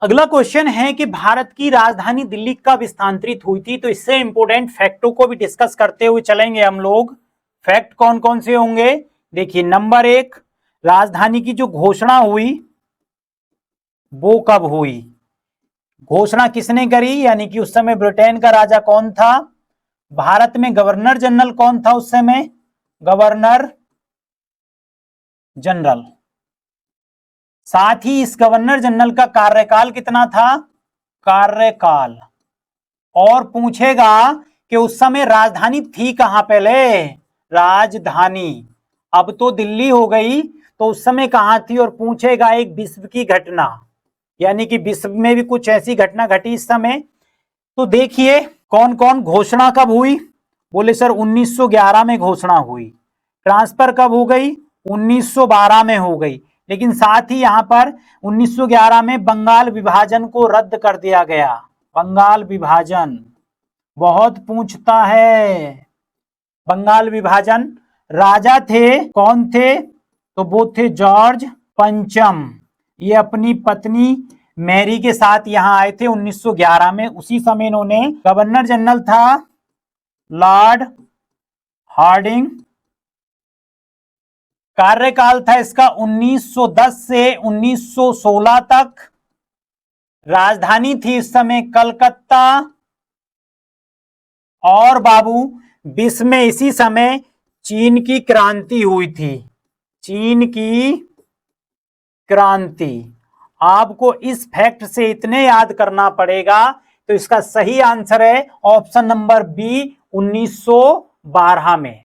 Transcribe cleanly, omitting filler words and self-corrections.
अगला क्वेश्चन है कि भारत की राजधानी दिल्ली कब स्थानांतरित हुई थी। तो इससे इंपोर्टेंट फैक्टों को भी डिस्कस करते हुए चलेंगे हम लोग। फैक्ट कौन कौन से होंगे, देखिए। नंबर 1, राजधानी की जो घोषणा हुई वो कब हुई, घोषणा किसने करी, यानी कि उस समय ब्रिटेन का राजा कौन था, भारत में गवर्नर जनरल कौन था उस समय, गवर्नर जनरल। साथ ही इस गवर्नर जनरल का कार्यकाल कितना था, कार्यकाल। और पूछेगा कि उस समय राजधानी थी कहां, पहले राजधानी, अब तो दिल्ली हो गई, तो उस समय कहां थी। और पूछेगा एक विश्व की घटना, यानी कि विश्व में भी कुछ ऐसी घटना घटी इस समय। तो देखिए कौन कौन, घोषणा कब हुई, बोले सर 1911 में घोषणा हुई। ट्रांसफर कब हो गई, 1912 में हो गई। लेकिन साथ ही यहां पर 1911 में बंगाल विभाजन को रद्द कर दिया गया। बंगाल विभाजन बहुत पूछता है। बंगाल विभाजन, राजा थे, कौन थे, तो वो थे जॉर्ज पंचम। ये अपनी पत्नी मैरी के साथ यहां आए थे 1911 में। उसी समय इन्होंने, गवर्नर जनरल था लॉर्ड हार्डिंग, कार्यकाल था इसका 1910 से 1916 तक। राजधानी थी इस समय कलकत्ता। और बाबू विश्व में इसी समय चीन की क्रांति हुई थी, चीन की क्रांति। आपको इस फैक्ट से इतने याद करना पड़ेगा। तो इसका सही आंसर है ऑप्शन नंबर बी, 1912 में।